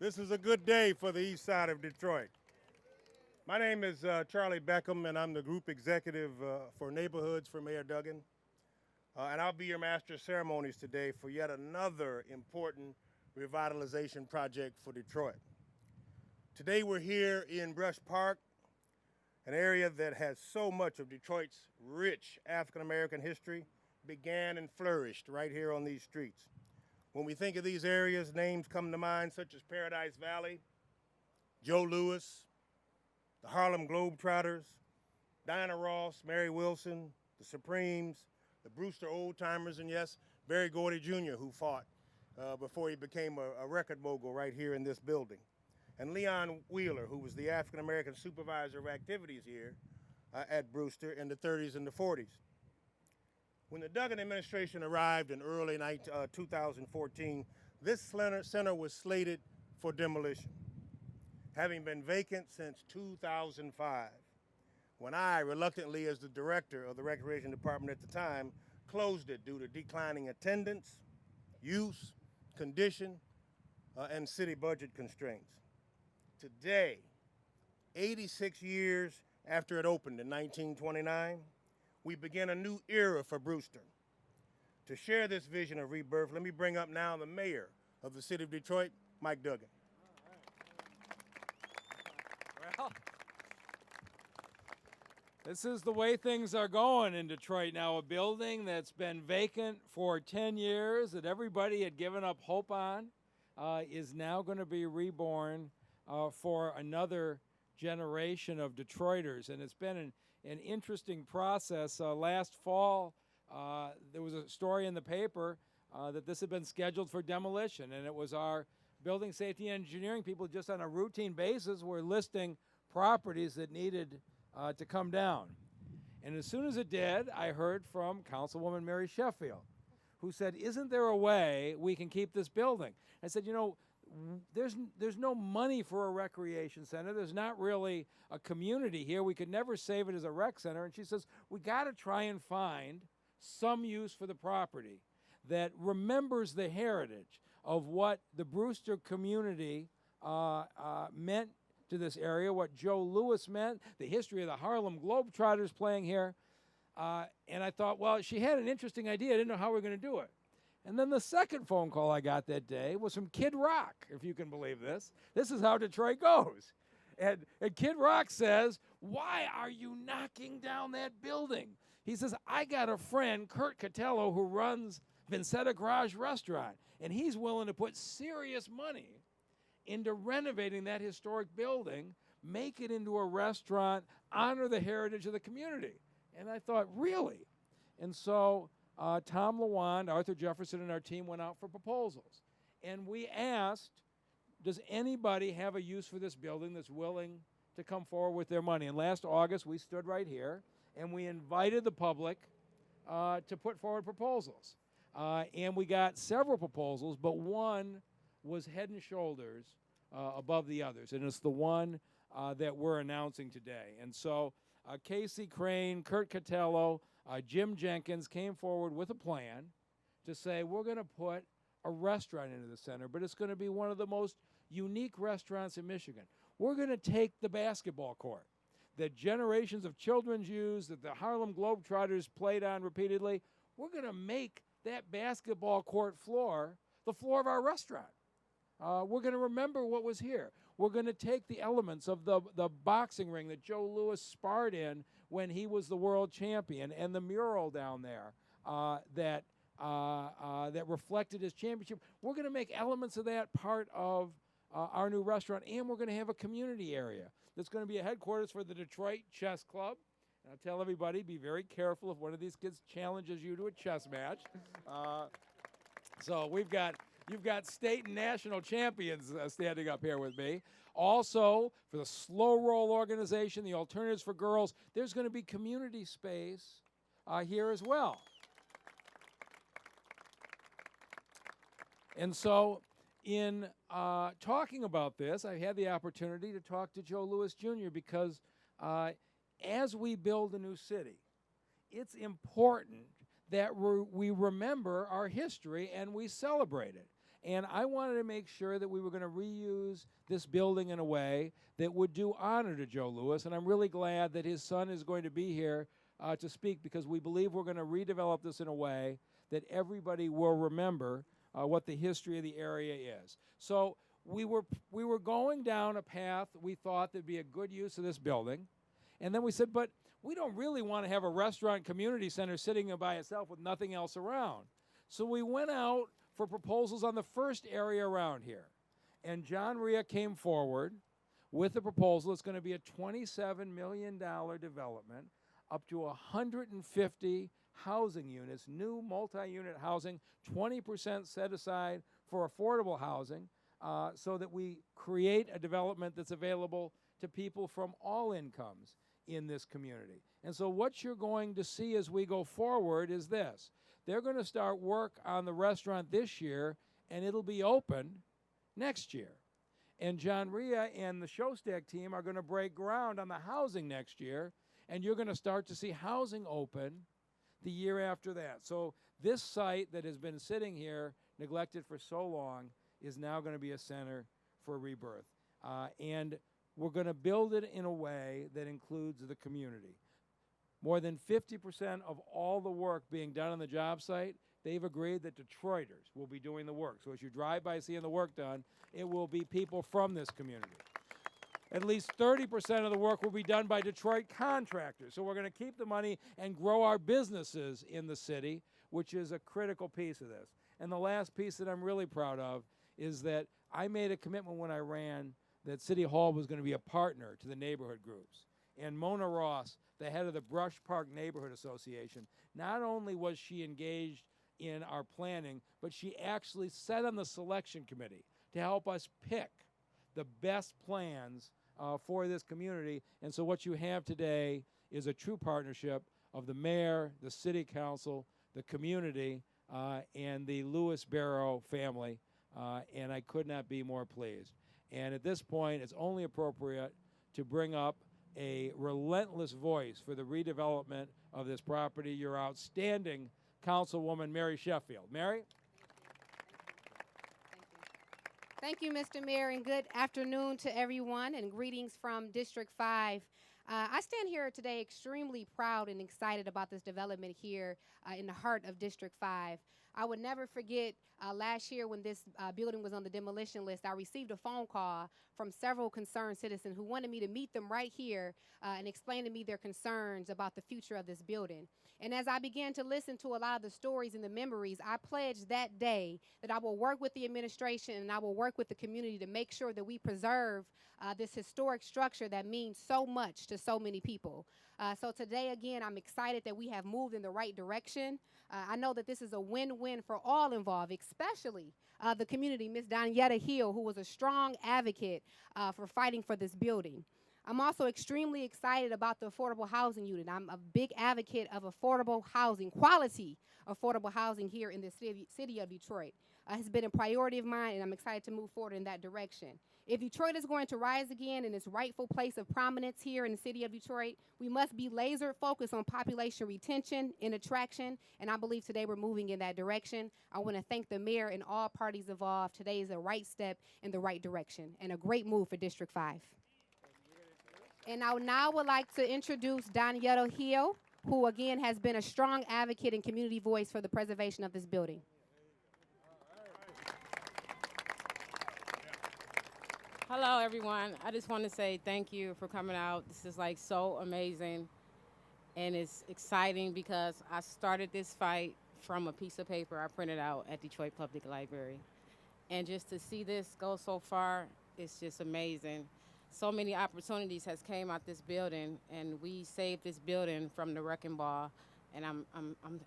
This is a good day for the east side of Detroit. My name is Charlie Beckham, and I'm the group executive for neighborhoods for Mayor Duggan. And I'll be your master of ceremonies today for yet another important revitalization project for Detroit. Today we're here in Brush Park, an area that has so much of Detroit's rich African-American history began and flourished right here on these streets. When we think of these areas, names come to mind such as Paradise Valley, Joe Louis, the Harlem Globetrotters, Diana Ross, Mary Wilson, the Supremes, the Brewster Old Timers, and yes, Berry Gordy Jr., who fought before he became a record mogul right here in this building. And Leon Wheeler, who was the African-American supervisor of activities here at Brewster in the 30s and the 40s. When the Duggan administration arrived in early 2014, this center was slated for demolition, having been vacant since 2005, when I, reluctantly as the director of the Recreation Department at the time, closed it due to declining attendance, use, condition, and city budget constraints. Today, 86 years after it opened in 1929, we begin a new era for Brewster. To share this vision of rebirth, let me bring up now the mayor of the city of Detroit, Mike Duggan. Well, this is the way things are going in Detroit now. A building that's been vacant for 10 years that everybody had given up hope on is now going to be reborn for another generation of Detroiters. And it's been an interesting process. Last fall, there was a story in the paper that this had been scheduled for demolition, and it was our building safety engineering people just on a routine basis were listing properties that needed to come down. And as soon as it did, I heard from Councilwoman Mary Sheffield, who said, "Isn't there a way we can keep this building?" I said, "You know, there's no money for a recreation center. There's not really a community here. We could never save it as a rec center." And she says, "We got to try and find some use for the property that remembers the heritage of what the Brewster community meant to this area, what Joe Louis meant, the history of the Harlem Globetrotters playing here." And I thought, well, she had an interesting idea. I didn't know how we were going to do it. And then the second phone call I got that day was from Kid Rock, if you can believe this. This is how Detroit goes. And Kid Rock says, "Why are you knocking down that building?" He says, "I got a friend, Kurt Catello, who runs Vincetta Garage Restaurant, and he's willing to put serious money into renovating that historic building, make it into a restaurant, honor the heritage of the community." And I thought, really? And so Tom Lawand, Arthur Jefferson, and our team went out for proposals. And we asked, does anybody have a use for this building that's willing to come forward with their money? And last August, we stood right here, and we invited the public to put forward proposals. And we got several proposals, but one was head and shoulders above the others. And it's the one that we're announcing today. And so Casey Crane, Kurt Catello, Jim Jenkins came forward with a plan to say, we're going to put a restaurant into the center, but it's going to be one of the most unique restaurants in Michigan. We're going to take the basketball court that generations of children use, that the Harlem Globetrotters played on repeatedly. We're going to make that basketball court floor the floor of our restaurant. We're going to remember what was here. We're going to take the elements of the boxing ring that Joe Louis sparred in when he was the world champion, and the mural down there that reflected his championship. We're going to make elements of that part of our new restaurant, and we're going to have a community area that's going to be a headquarters for the Detroit Chess Club. And I'll tell everybody, be very careful if one of these kids challenges you to a chess match. So you've got state and national champions standing up here with me. Also, for the Slow Roll organization, the Alternatives for Girls, there's going to be community space here as well. And so in talking about this, I had the opportunity to talk to Joe Louis Jr. because as we build a new city, it's important that we remember our history and we celebrate it. And I wanted to make sure that we were going to reuse this building in a way that would do honor to Joe Louis. And I'm really glad that his son is going to be here to speak, because we believe we're going to redevelop this in a way that everybody will remember what the history of the area is. So we were going down a path we thought there'd be a good use of this building. And then we said, but we don't really want to have a restaurant community center sitting by itself with nothing else around. So we went out for proposals on the first area around here. And John Rhea came forward with a proposal. It's going to be a $27 million development, up to 150 housing units, new multi-unit housing, 20% set aside for affordable housing, so that we create a development that's available to people from all incomes in this community. And so what you're going to see as we go forward is this. They're going to start work on the restaurant this year, and it'll be open next year. And John Rhea and the Showstack team are going to break ground on the housing next year, and you're going to start to see housing open the year after that. So this site that has been sitting here neglected for so long is now going to be a center for rebirth. And we're going to build it in a way that includes the community. More than 50% of all the work being done on the job site, they've agreed that Detroiters will be doing the work. So as you drive by seeing the work done, it will be people from this community. At least 30% of the work will be done by Detroit contractors. So we're going to keep the money and grow our businesses in the city, which is a critical piece of this. And the last piece that I'm really proud of is that I made a commitment when I ran that City Hall was going to be a partner to the neighborhood groups. And Mona Ross, the head of the Brush Park Neighborhood Association, not only was she engaged in our planning, but she actually sat on the selection committee to help us pick the best plans for this community. And so what you have today is a true partnership of the mayor, the city council, the community, and the Louis Barrow family, and I could not be more pleased. And at this point, it's only appropriate to bring up a relentless voice for the redevelopment of this property, your outstanding Councilwoman Mary Sheffield. Mary? Thank you, Mr. Mayor, and good afternoon to everyone, and greetings from District 5. I stand here today extremely proud and excited about this development here in the heart of District 5. I would never forget last year when this building was on the demolition list, I received a phone call from several concerned citizens who wanted me to meet them right here and explain to me their concerns about the future of this building. And as I began to listen to a lot of the stories and the memories, I pledged that day that I will work with the administration and I will work with the community to make sure that we preserve this historic structure that means so much to so many people. So today, again, I'm excited that we have moved in the right direction. I know that this is a win-win for all involved, especially the community, Ms. Donyetta Hill, who was a strong advocate for fighting for this building. I'm also extremely excited about the affordable housing unit. I'm a big advocate of affordable housing, quality affordable housing here in the city of Detroit. Has been a priority of mine, and I'm excited to move forward in that direction. If Detroit is going to rise again in its rightful place of prominence here in the city of Detroit, we must be laser focused on population retention and attraction, and I believe today we're moving in that direction. I want to thank the mayor and all parties involved. Today is a right step in the right direction and a great move for District 5. And I now would like to introduce Donyetta Hill, who again has been a strong advocate and community voice for the preservation of this building. Hello, everyone. I just want to say thank you for coming out. This is like so amazing, and it's exciting because I started this fight from a piece of paper I printed out at Detroit Public Library. And just to see this go so far, it's just amazing. So many opportunities has came out this building, and we saved this building from the wrecking ball, and I'm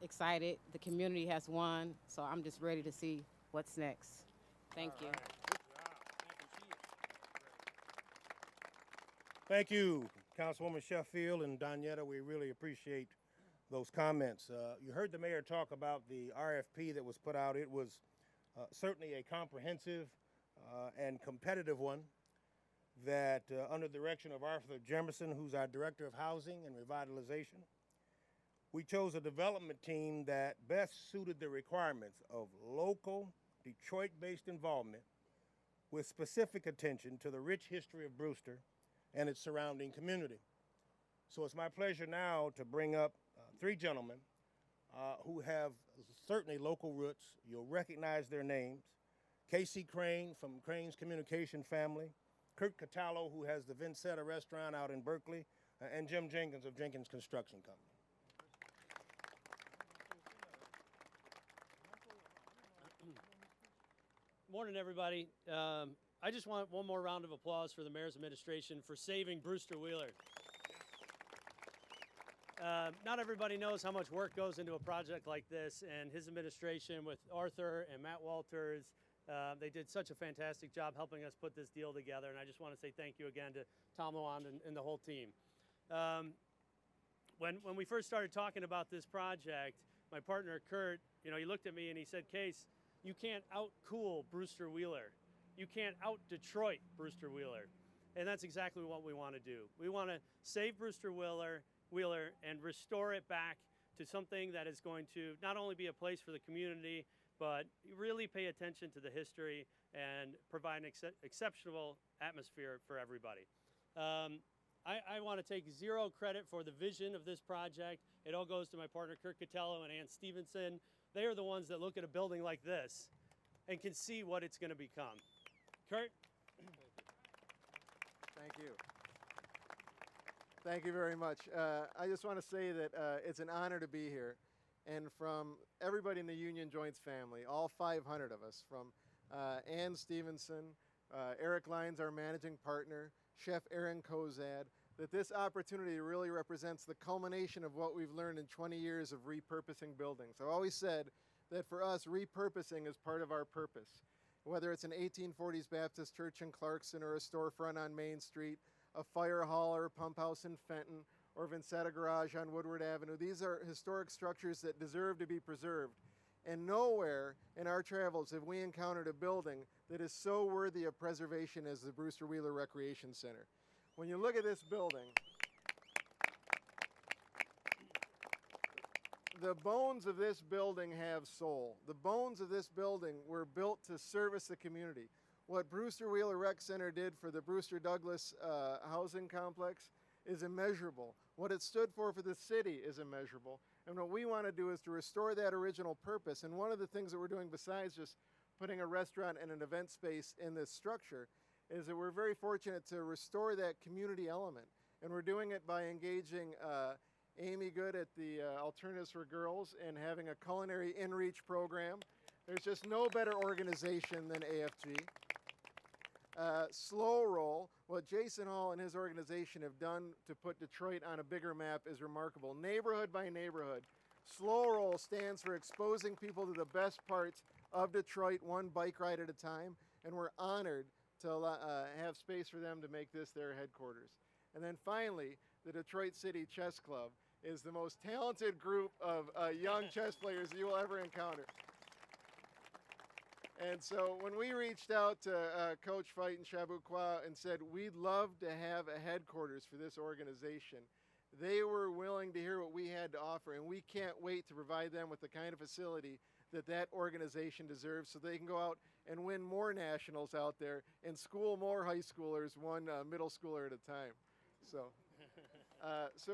excited. The community has won, so I'm just ready to see what's next. Thank you. Thank you, Councilwoman Sheffield and Donyetta. We really appreciate those comments. You heard the mayor talk about the RFP that was put out. It was certainly a comprehensive and competitive one that under the direction of Arthur Jemerson, who's our Director of Housing and Revitalization, we chose a development team that best suited the requirements of local Detroit-based involvement with specific attention to the rich history of Brewster and its surrounding community. So it's my pleasure now to bring up three gentlemen who have certainly local roots. You'll recognize their names. Casey Crane from Crane's Communication family, Kurt Catallo, who has the Vincetta restaurant out in Berkeley, and Jim Jenkins of Jenkins Construction Company. Morning, everybody. I just want one more round of applause for the mayor's administration for saving Brewster Wheeler. Not everybody knows how much work goes into a project like this, and his administration with Arthur and Matt Walters, they did such a fantastic job helping us put this deal together, and I just want to say thank you again to Tom Lawand and the whole team. When we first started talking about this project, my partner Kurt, he looked at me and he said, "Case, you can't out-cool Brewster Wheeler. You can't out-Detroit Brewster Wheeler." And that's exactly what we want to do. We want to save Brewster Wheeler and restore it back to something that is going to not only be a place for the community, but really pay attention to the history and provide an exceptional atmosphere for everybody. I want to take zero credit for the vision of this project. It all goes to my partner Kurt Catallo and Ann Stevenson. They are the ones that look at a building like this and can see what it's going to become. Kurt? Thank you. Thank you very much. I just want to say that it's an honor to be here. And from everybody in the Union Joints family, all 500 of us, from Ann Stevenson, Eric Lyons, our managing partner, Chef Aaron Kozad, that this opportunity really represents the culmination of what we've learned in 20 years of repurposing buildings. I've always said that for us, repurposing is part of our purpose. Whether it's an 1840s Baptist church in Clarkson or a storefront on Main Street, a fire hall or a pump house in Fenton, or Vincetta Garage on Woodward Avenue. These are historic structures that deserve to be preserved. And nowhere in our travels have we encountered a building that is so worthy of preservation as the Brewster Wheeler Recreation Center. When you look at this building, the bones of this building have soul. The bones of this building were built to service the community. What Brewster Wheeler Rec Center did for the Brewster Douglas housing complex is immeasurable. What it stood for the city is immeasurable. And what we want to do is to restore that original purpose. And one of the things that we're doing besides just putting a restaurant and an event space in this structure is that we're very fortunate to restore that community element. And we're doing it by engaging Amy Good at the Alternatives for Girls and having a culinary in-reach program. There's just no better organization than AFG. Slow Roll, what Jason Hall and his organization have done to put Detroit on a bigger map is remarkable. Neighborhood by neighborhood. Slow Roll stands for exposing people to the best parts of Detroit, one bike ride at a time, and we're honored to have space for them to make this their headquarters. And then finally, the Detroit City Chess Club is the most talented group of young chess players you will ever encounter. And so when we reached out to Coach Fight and Chabuqua and said, we'd love to have a headquarters for this organization, they were willing to hear what we had to offer, and we can't wait to provide them with the kind of facility that that organization deserves so they can go out and win more nationals out there and school more high schoolers, one middle schooler at a time. So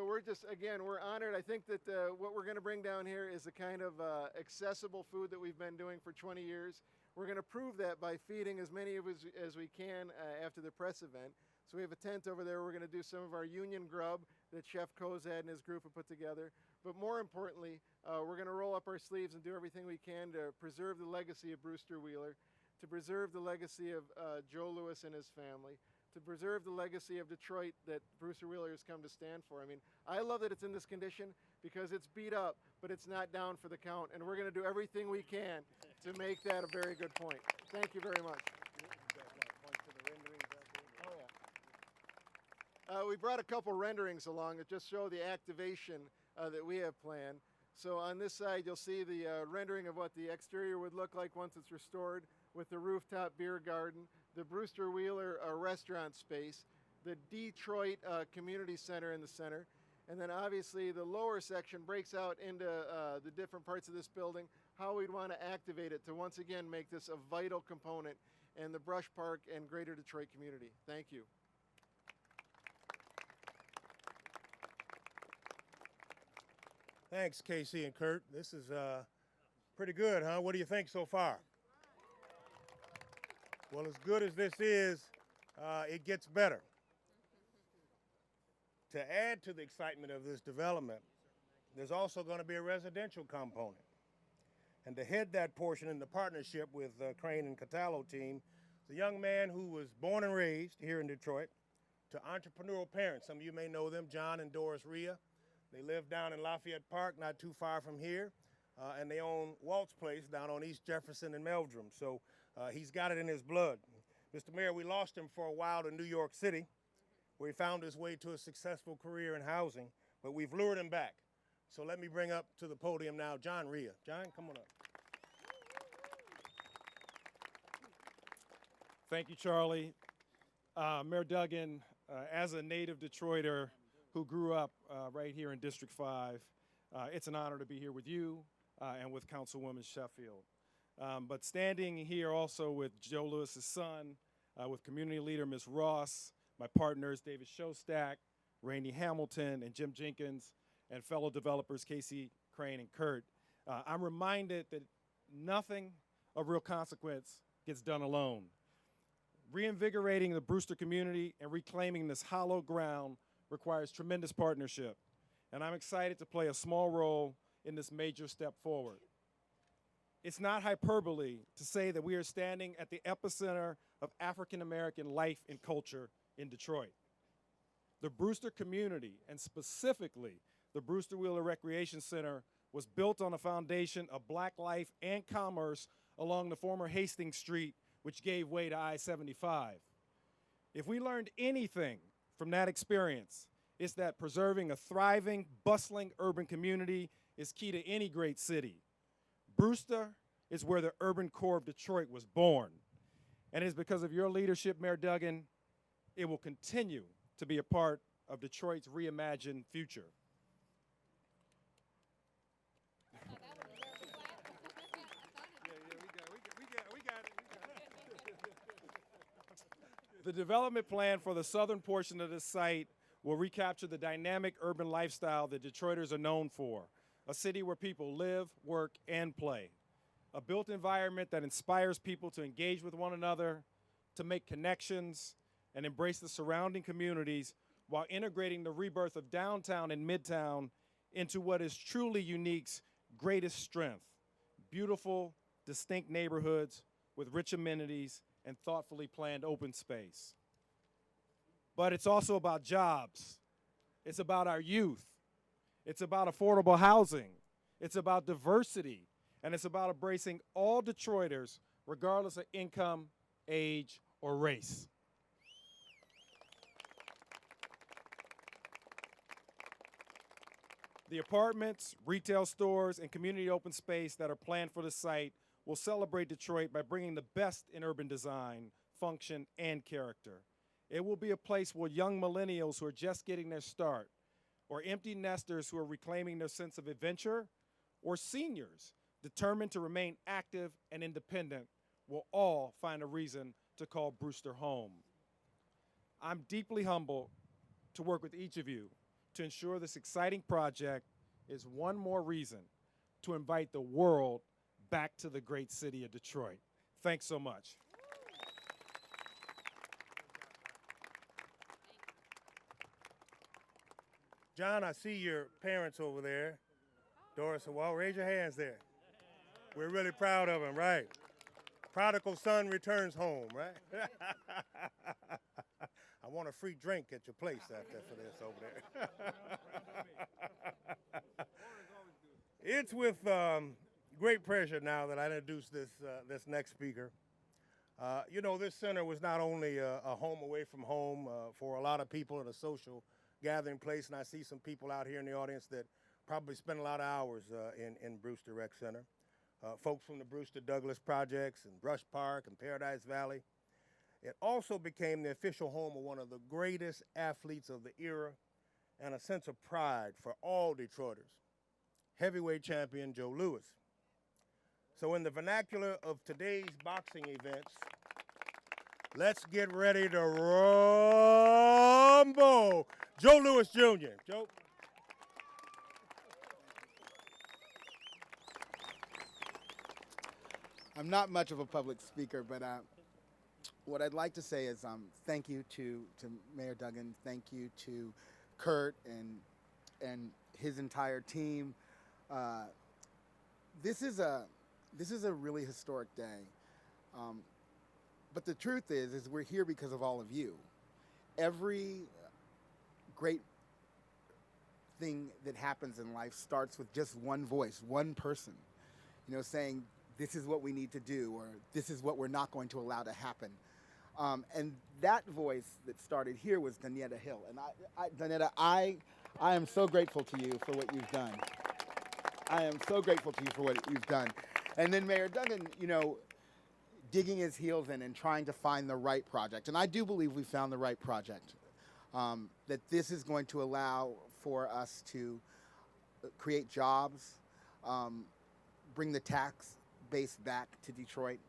we're just, again, we're honored. I think that what we're going to bring down here is the kind of accessible food that we've been doing for 20 years. We're going to prove that by feeding as many of us as we can after the press event. So we have a tent over there. We're going to do some of our union grub that Chef Kozad and his group have put together. But more importantly, we're going to roll up our sleeves and do everything we can to preserve the legacy of Brewster Wheeler, to preserve the legacy of Joe Louis and his family, to preserve the legacy of Detroit that Brewster Wheeler has come to stand for. I mean, I love that it's in this condition because it's beat up, but it's not down for the count, and we're going to do everything we can to make that a very good point. Thank you very much. We brought a couple renderings along that just show the activation that we have planned. So on this side, you'll see the rendering of what the exterior would look like once it's restored with the rooftop beer garden, the Brewster Wheeler restaurant space, the Detroit Community Center in the center, and then obviously the lower section breaks out into the different parts of this building, how we'd want to activate it to once again make this a vital component in the Brush Park and greater Detroit community. Thank you. Thanks, Casey and Kurt. This is pretty good, huh? What do you think so far? Well, as good as this is, it gets better. To add to the excitement of this development, there's also going to be a residential component. And to head that portion in the partnership with Crane and Catallo team, is a young man who was born and raised here in Detroit to entrepreneurial parents. Some of you may know them, John and Doris Rhea. They live down in Lafayette Park, not too far from here, and they own Walt's Place down on East Jefferson and Meldrum. So he's got it in his blood. Mr. Mayor, we lost him for a while to New York City, where he found his way to a successful career in housing, but we've lured him back. So let me bring up to the podium now John Rhea. John, come on up. Thank you, Charlie. Mayor Duggan, as a native Detroiter who grew up right here in District 5, it's an honor to be here with you and with Councilwoman Sheffield. But standing here also with Joe Lewis's son, with community leader Ms. Ross, my partners David Shostak, Rainey Hamilton, and Jim Jenkins, and fellow developers Casey, Crane, and Kurt, I'm reminded that nothing of real consequence gets done alone. Reinvigorating the Brewster community and reclaiming this hallowed ground requires tremendous partnership, and I'm excited to play a small role in this major step forward. It's not hyperbole to say that we are standing at the epicenter of African-American life and culture in Detroit. The Brewster community, and specifically the Brewster Wheeler Recreation Center, was built on a foundation of Black life and commerce along the former Hastings Street, which gave way to I-75. If we learned anything from that experience, it's that preserving a thriving, bustling urban community is key to any great city. Brewster is where the urban core of Detroit was born. And it's because of your leadership, Mayor Duggan, it will continue to be a part of Detroit's reimagined future. The development plan for the southern portion of the site will recapture the dynamic urban lifestyle that Detroiters are known for, a city where people live, work, and play. A built environment that inspires people to engage with one another, to make connections, and embrace the surrounding communities while integrating the rebirth of downtown and midtown into what is truly Unique's greatest strength: beautiful, distinct neighborhoods with rich amenities and thoughtfully planned open space. But it's also about jobs. It's about our youth. It's about affordable housing. It's about diversity. And it's about embracing all Detroiters, regardless of income, age, or race. The apartments, retail stores, and community open space that are planned for the site will celebrate Detroit by bringing the best in urban design, function, and character. It will be a place where young millennials who are just getting their start, or empty nesters who are reclaiming their sense of adventure, or seniors determined to remain active and independent will all find a reason to call Brewster home. I'm deeply humbled to work with each of you to ensure this exciting project is one more reason to invite the world back to the great city of Detroit. Thanks so much. John, I see your parents over there. Doris, well, raise your hands there. We're really proud of him, right? Prodigal son returns home, right? I want a free drink at your place after for this over there. It's with great pleasure now that I introduce this next speaker. You know, this center was not only a home away from home for a lot of people and a social gathering place, and I see some people out here in the audience that probably spend a lot of hours in Brewster Rec Center. Folks from the Brewster Douglas projects and Brush Park and Paradise Valley. It also became the official home of one of the greatest athletes of the era and a sense of pride for all Detroiters, heavyweight champion Joe Louis. So in the vernacular of today's boxing events, let's get ready to rumble. Joe Louis Jr. Joe. I'm not much of a public speaker, but what I'd like to say is thank you to Mayor Duggan, thank you to Kurt and his entire team. This is a really historic day, but the truth is we're here because of all of you. Every great thing that happens in life starts with just one voice, one person, saying, this is what we need to do, or this is what we're not going to allow to happen. And that voice that started here was Donetta Hill. And Donetta, I am so grateful to you for what you've done. I am so grateful to you for what you've done. And then Mayor Duggan, digging his heels in and trying to find the right project. And I do believe we found the right project. That this is going to allow for us to create jobs, bring the tax base back to Detroit,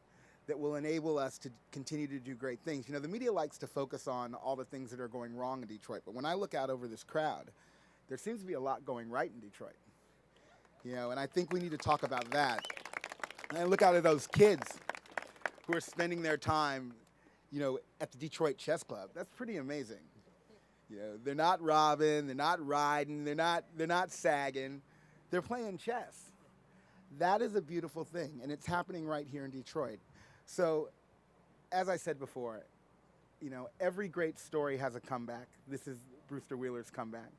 that will enable us to continue to do great things. The media likes to focus on all the things that are going wrong in Detroit, but when I look out over this crowd, there seems to be a lot going right in Detroit. And I think we need to talk about that. And I look out at those kids who are spending their time, at the Detroit Chess Club. That's pretty amazing. They're not robbing, they're not riding, they're not sagging. They're playing chess. That is a beautiful thing, and it's happening right here in Detroit. So, as I said before, every great story has a comeback. This is Brewster Wheeler's comeback.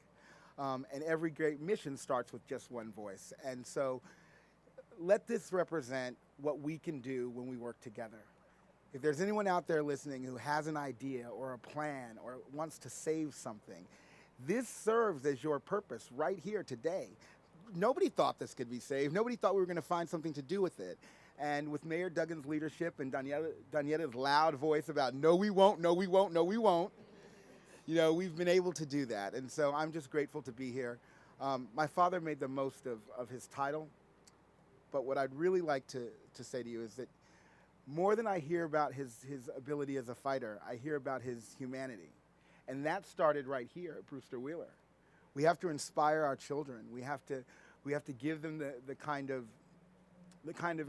And every great mission starts with just one voice. And so, let this represent what we can do when we work together. If there's anyone out there listening who has an idea or a plan or wants to save something, this serves as your purpose right here today. Nobody thought this could be saved. Nobody thought we were going to find something to do with it. And with Mayor Duggan's leadership and Donietta's loud voice about no, we won't, no, we won't, no, we won't, we've been able to do that. And so I'm just grateful to be here. My father made the most of his title. But what I'd really like to say to you is that more than I hear about his ability as a fighter, I hear about his humanity. And that started right here at Brewster Wheeler. We have to inspire our children. We have to give them the kind of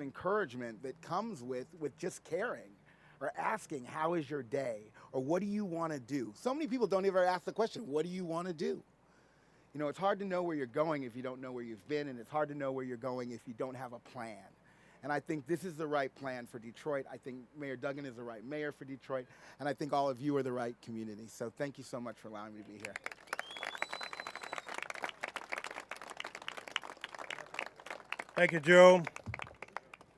encouragement that comes with just caring or asking, how is your day? Or what do you want to do? So many people don't ever ask the question, what do you want to do? It's hard to know where you're going if you don't know where you've been, and it's hard to know where you're going if you don't have a plan. And I think this is the right plan for Detroit. I think Mayor Duggan is the right mayor for Detroit, and I think all of you are the right community. So thank you so much for allowing me to be here. Thank you, Joe.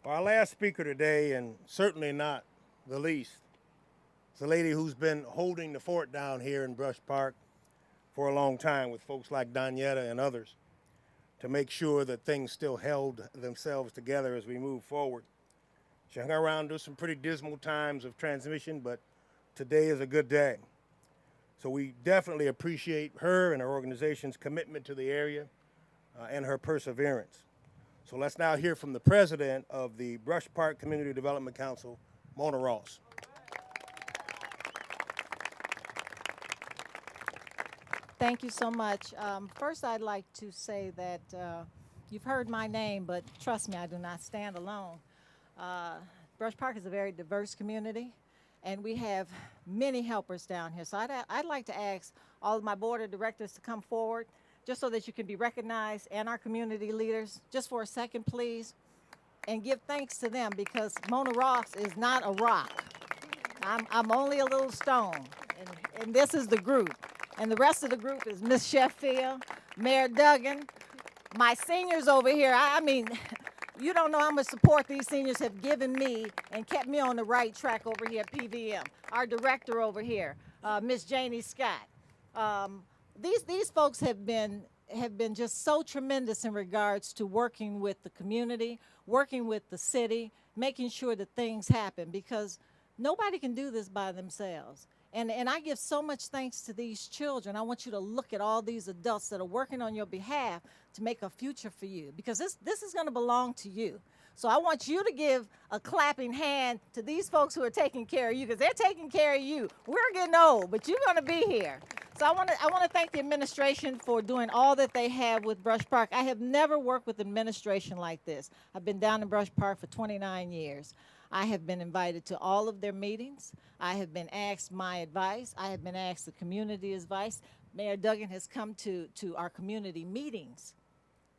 Our last speaker today, and certainly not the least, is a lady who's been holding the fort down here in Brush Park for a long time with folks like Donetta and others to make sure that things still held themselves together as we move forward. She hung around through some pretty dismal times of transmission, but today is a good day. So we definitely appreciate her and her organization's commitment to the area and her perseverance. So let's now hear from the president of the Brush Park Community Development Council, Mona Ross. Thank you so much. First, I'd like to say that you've heard my name, but trust me, I do not stand alone. Brush Park is a very diverse community, and we have many helpers down here. So I'd like to ask all of my board of directors to come forward, just so that you can be recognized, and our community leaders, just for a second, please, and give thanks to them, because Mona Ross is not a rock. I'm only a little stone, and this is the group. And the rest of the group is Miss Sheffield, Mayor Duggan, my seniors over here. I mean, you don't know how much support these seniors have given me and kept me on the right track over here at PVM. Our director over here, Miss Janie Scott. These folks have been just so tremendous in regards to working with the community, working with the city, making sure that things happen, because nobody can do this by themselves. And I give so much thanks to these children. I want you to look at all these adults that are working on your behalf to make a future for you, because this is going to belong to you. So I want you to give a clapping hand to these folks who are taking care of you, because they're taking care of you. We're getting old, but you're going to be here. So I want to thank the administration for doing all that they have with Brush Park. I have never worked with administration like this. I've been down in Brush Park for 29 years. I have been invited to all of their meetings. I have been asked my advice. I have been asked the community advice. Mayor Duggan has come to our community meetings,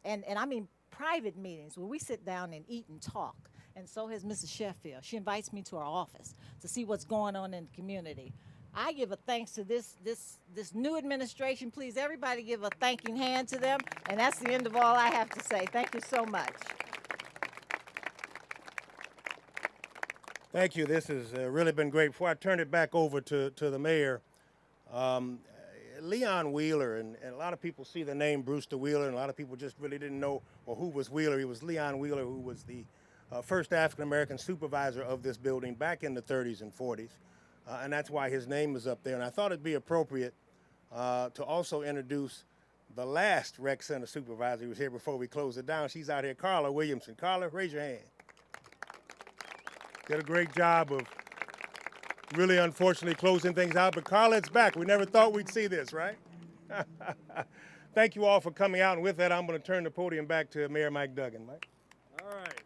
and I mean private meetings where we sit down and eat and talk. And so has Mrs. Sheffield. She invites me to her office to see what's going on in the community. I give a thanks to this new administration. Please, everybody give a thanking hand to them. And that's the end of all I have to say. Thank you so much. Thank you. This has really been great. Before I turn it back over to the mayor, Leon Wheeler, and a lot of people see the name Brewster Wheeler, and a lot of people just really didn't know who was Wheeler. He was Leon Wheeler, who was the first African-American supervisor of this building back in the 30s and 40s. And that's why his name is up there. And I thought it'd be appropriate to also introduce the last rec center supervisor who was here before we close it down. She's out here, Carla Williamson. Carla, raise your hand. Did a great job of really unfortunately closing things out, but Carla, it's back. We never thought we'd see this, right? Thank you all for coming out, and with that, I'm going to turn the podium back to Mayor Mike Duggan. Mike? All right.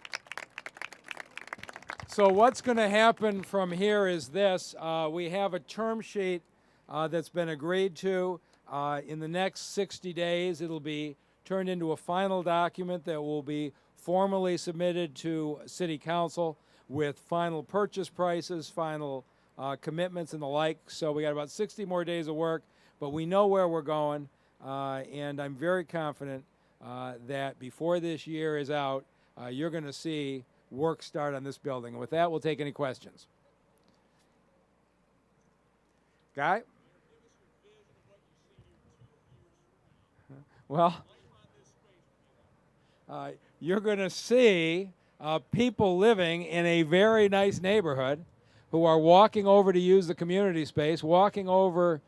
So what's going to happen from here is this. We have a term sheet that's been agreed to. In the next 60 days, it'll be turned into a final document that will be formally submitted to City Council with final purchase prices, final commitments, and the like. So we got about 60 more days of work, but we know where we're going, and I'm very confident that before this year is out, you're going to see work start on this building. And with that, we'll take any questions. Guy? Well, you're going to see people living in a very nice neighborhood who are walking over to use the community space, walking over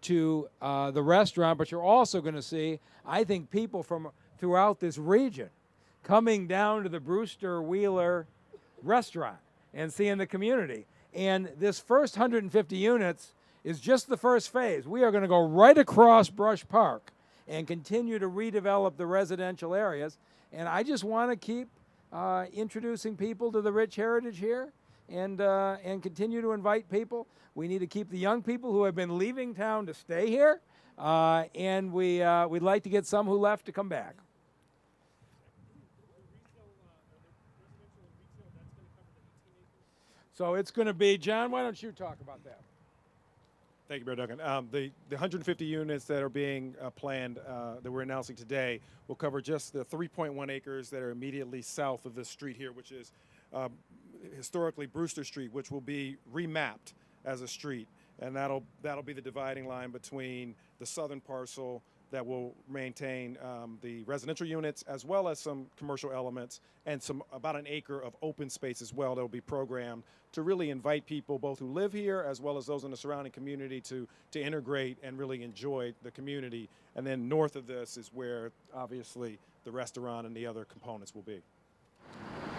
to the restaurant, but you're also going to see, I think, people from throughout this region coming down to the Brewster Wheeler restaurant and seeing the community. And this first 150 units is just the first phase. We are going to go right across Brush Park and continue to redevelop the residential areas. And I just want to keep introducing people to the rich heritage here and continue to invite people. We need to keep the young people who have been leaving town to stay here, and we'd like to get some who left to come back. So it's going to be, John, why don't you talk about that? Thank you, Mayor Duggan. The 150 units that are being planned that we're announcing today will cover just the 3.1 acres that are immediately south of this street here, which is historically Brewster Street, which will be remapped as a street. And that'll be the dividing line between the southern parcel that will maintain the residential units as well as some commercial elements and about an acre of open space as well that will be programmed to really invite people both who live here as well as those in the surrounding community to integrate and really enjoy the community. And then north of this is where obviously the restaurant and the other components will be.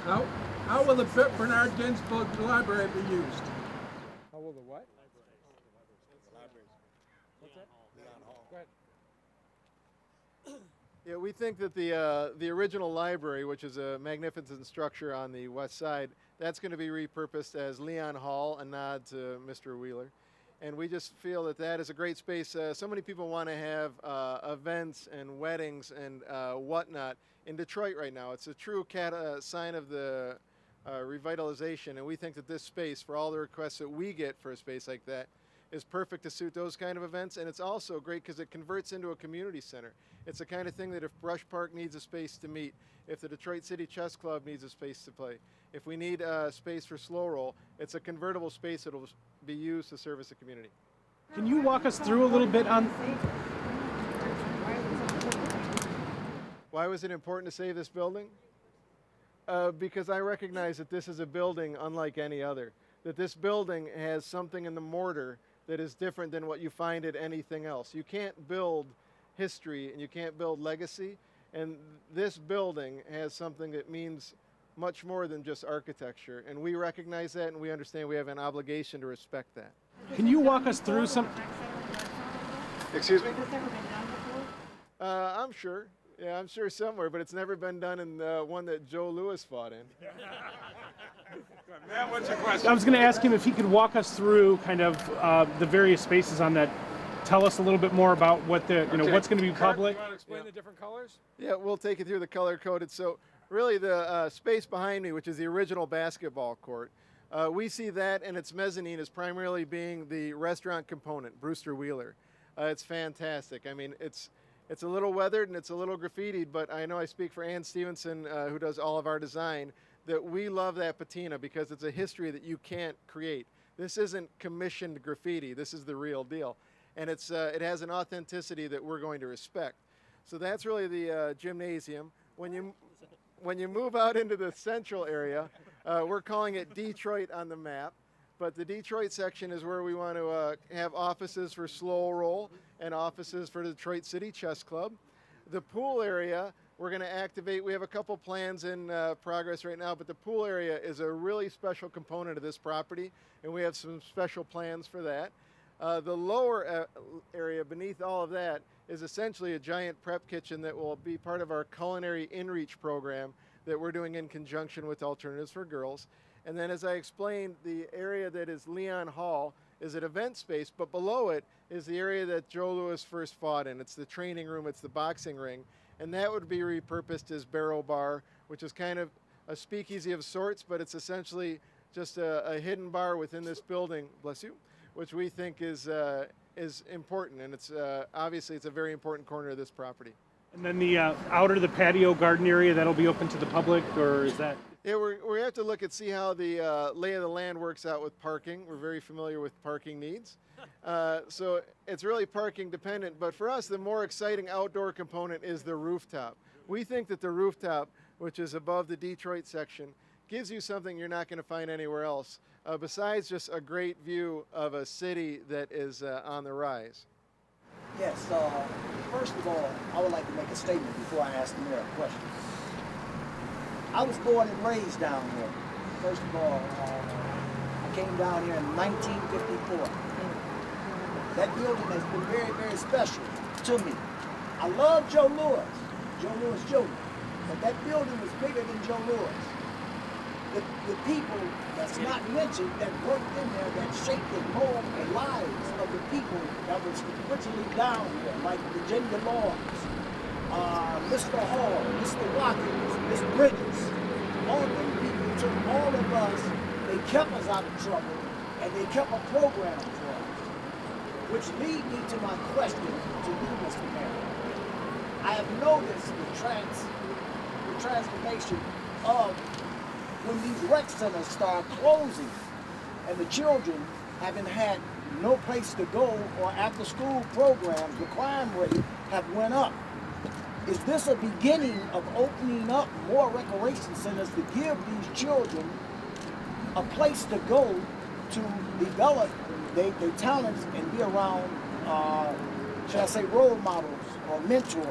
How will the Bernard Ginsburg Library be used? How will the what? What's that? Go ahead. Yeah, we think that the original library, which is a magnificent structure on the west side, that's going to be repurposed as Leon Hall, a nod to Mr. Wheeler. And we just feel that that is a great space. So many people want to have events and weddings and whatnot in Detroit right now. It's a true sign of the revitalization, and we think that this space, for all the requests that we get for a space like that, is perfect to suit those kind of events. And it's also great because it converts into a community center. It's the kind of thing that if Brush Park needs a space to meet, if the Detroit City Chess Club needs a space to play, if we need a space for slow roll, it's a convertible space that will be used to service the community. Can you walk us through a little bit on... Why was it important to save this building? Because I recognize that this is a building unlike any other. That this building has something in the mortar that is different than what you find at anything else. You can't build history and you can't build legacy, and this building has something that means much more than just architecture, and we recognize that and we understand we have an obligation to respect that. Can you walk us through some? Excuse me? I'm sure. Yeah, I'm sure somewhere, but it's never been done in the one that Joe Louis fought in. Matt, what's your question? I was going to ask him if he could walk us through kind of the various spaces on that. Tell us a little bit more about what the, what's going to be public. You want to explain the different colors? Yeah, we'll take you through the color-coded. So really the space behind me, which is the original basketball court, we see that and its mezzanine as primarily being the restaurant component, Brewster Wheeler. It's fantastic. I mean, it's a little weathered and it's a little graffitied, but I know I speak for Ann Stevenson, who does all of our design, that we love that patina because it's a history that you can't create. This isn't commissioned graffiti. This is the real deal. And it has an authenticity that we're going to respect. So that's really the gymnasium. When you move out into the central area, we're calling it Detroit on the map. But the Detroit section is where we want to have offices for Slow Roll and offices for the Detroit City Chess Club. The pool area, we're going to activate. We have a couple plans in progress right now, but the pool area is a really special component of this property, and we have some special plans for that. The lower area beneath all of that is essentially a giant prep kitchen that will be part of our culinary in-reach program that we're doing in conjunction with Alternatives for Girls. And then as I explained, the area that is Leon Hall is an event space, but below it is the area that Joe Louis first fought in. It's the training room, it's the boxing ring, and that would be repurposed as Barrel Bar, which is kind of a speakeasy of sorts, but it's essentially just a hidden bar within this building, bless you, which we think is important, and it's obviously it's a very important corner of this property. And then the outer, the patio garden area, that'll be open to the public, or is that? Yeah, we have to look and see how the lay of the land works out with parking. We're very familiar with parking needs. So it's really parking dependent, but for us, the more exciting outdoor component is the rooftop. We think that the rooftop, which is above the Detroit section, gives you something you're not going to find anywhere else, besides just a great view of a city that is on the rise. Yes, first of all, I would like to make a statement before I ask the mayor a question. I was born and raised down here. First of all, I came down here in 1954. That building has been very, very special to me. I love Joe Louis Jr., but that building was bigger than Joe Louis. The people that's not mentioned that worked in there that shaped and molded the lives of the people that was originally down here, like Virginia Lawrence, Mr. Hall, Mr. Watkins, Miss Bridges. All of them people took all of us, they kept us out of trouble, and they kept a program for us. Which lead me to my question to you, Mr. Mayor. I have noticed the transformation of when these rec centers start closing and the children haven't had no place to go, or after school programs, the crime rate have went up. Is this a beginning of opening up more recreation centers to give these children a place to go to develop their talents and be around, should I say, role models or mentors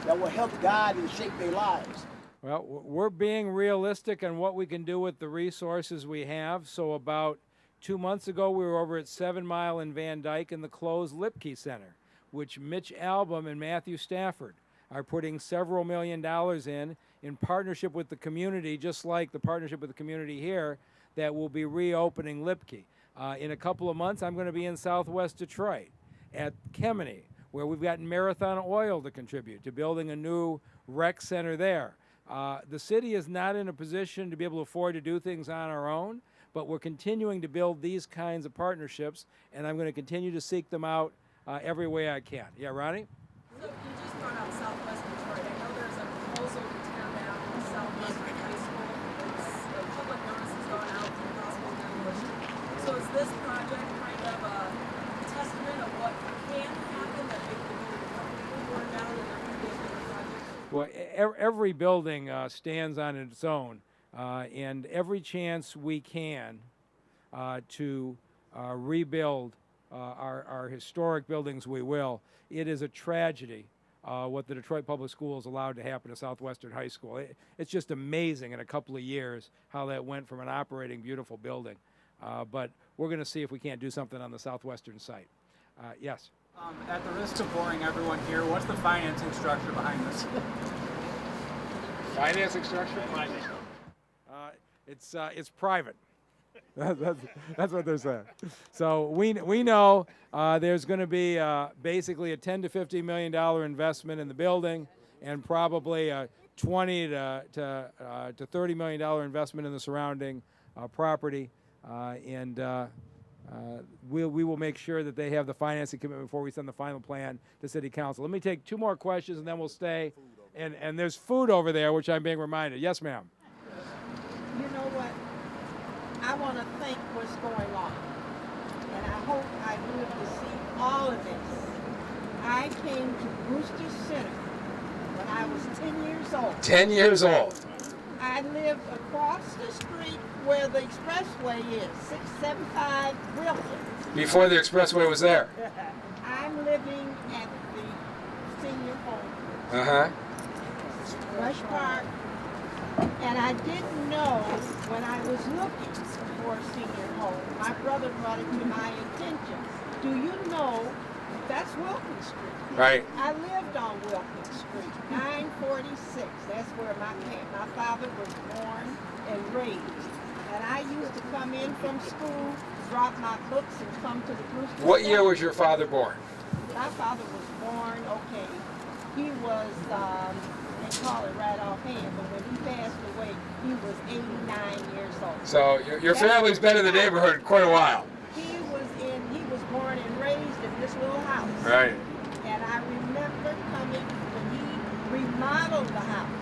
that will help guide and shape their lives? Well, we're being realistic on what we can do with the resources we have. So about 2 months ago, we were over at 7 Mile in Van Dyke in the closed Lipke Center, which Mitch Albom and Matthew Stafford are putting several $1 million in partnership with the community, just like the partnership with the community here, that will be reopening Lipke. In a couple of months, I'm going to be in Southwest Detroit at Kemeny, where we've got Marathon Oil to contribute to building a new rec center there. The city is not in a position to be able to afford to do things on our own, but we're continuing to build these kinds of partnerships, and I'm going to continue to seek them out every way I can. Yeah, Ronnie? So you just brought out Southwest Detroit. I know there's a proposal to tear down the Southwestern High School. The public notice has gone out for possible demolition. So is this project kind of a testament of what can happen, that maybe the building will burn down and there could be a bigger project? Well, every building stands on its own, and every chance we can to rebuild our historic buildings, we will. It is a tragedy what the Detroit Public Schools allowed to happen to Southwestern High School. It's just amazing in a couple of years how that went from an operating, beautiful building. But we're going to see if we can't do something on the Southwestern site. Yes? At the risk of boring everyone here, what's the financing structure behind this? Financing structure? It's private. That's what they're saying. So we know there's going to be basically a $10 to $50 million investment in the building, and probably a $20 to $30 million investment in the surrounding property, and we will make sure that they have the financing commitment before we send the final plan to City Council. Let me take 2 more questions, and then we'll stay. And there's food over there, which I'm being reminded. Yes, ma'am. You know what? I want to think what's going on, and I hope I live to see all of this. I came to Brewster Center when I was 10 years old. 10 years old. I lived across the street where the expressway is, 675 Wilkins. Before the expressway was there. I'm living at the senior home. Uh-huh. Rush Park. And I didn't know when I was looking for a senior home. My brother brought it to my attention. Do you know that's Wilkins Street? Right. I lived on Wilkins Street, 946. That's where my father was born and raised. And I used to come in from school, drop my books, and come to the Brewster. What year was your father born? My father was born, okay. He was, they call it right offhand, but when he passed away, he was 89 years old. So your family's been in the neighborhood quite a while. He was born and raised in this little house. Right. And I remember coming when he remodeled the house.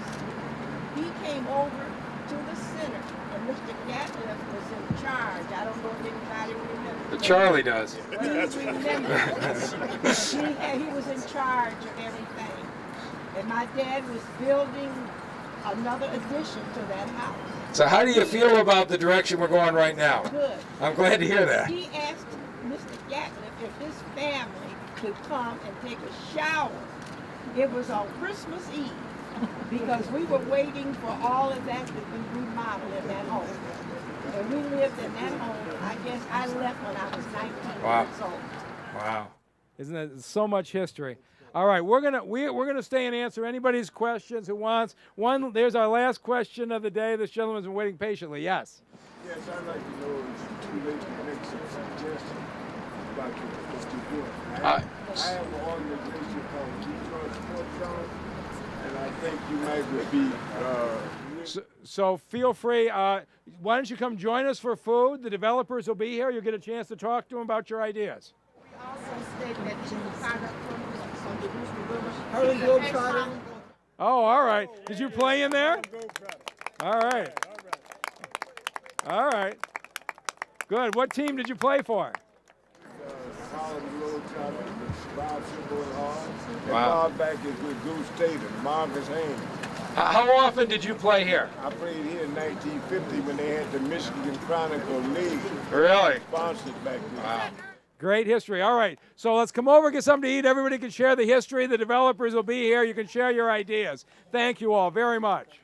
He came over to the center, and Mr. Gatliff was in charge. I don't know if anybody remembers. Charlie does. He remembers. He was in charge of everything. And my dad was building another addition to that house. So how do you feel about the direction we're going right now? Good. I'm glad to hear that. He asked Mr. Gatliff if his family could come and take a shower. It was on Christmas Eve because we were waiting for all of that to be remodeled in that home. And we lived in that home. I guess I left when I was 19 years old. Wow. Isn't that so much history? All right, we're gonna stay and answer anybody's questions who wants. There's our last question of the day. This gentleman's been waiting patiently. Yes. Yes, I'd like to know if it's too late to make some suggestions about what you're doing. I have an organization called Detroit Sports Zone, and I think you might be. So feel free. Why don't you come join us for food? The developers will be here. You'll get a chance to talk to them about your ideas. We also state that you can sign up for the Brewster River. Harlem Globetrotter. Oh, all right. Did you play in there? All right. All right. Good. What team did you play for? Harlem Globetrotter, Bob Super Hall. Wow. And back is with Goose State and Marcus Haynes. How often did you play here? I played here in 1950 when they had the Michigan Chronicle League. Really? Sponsored back then. Wow. Great history. All right. So let's come over, get something to eat. Everybody can share the history. The developers will be here. You can share your ideas. Thank you all very much.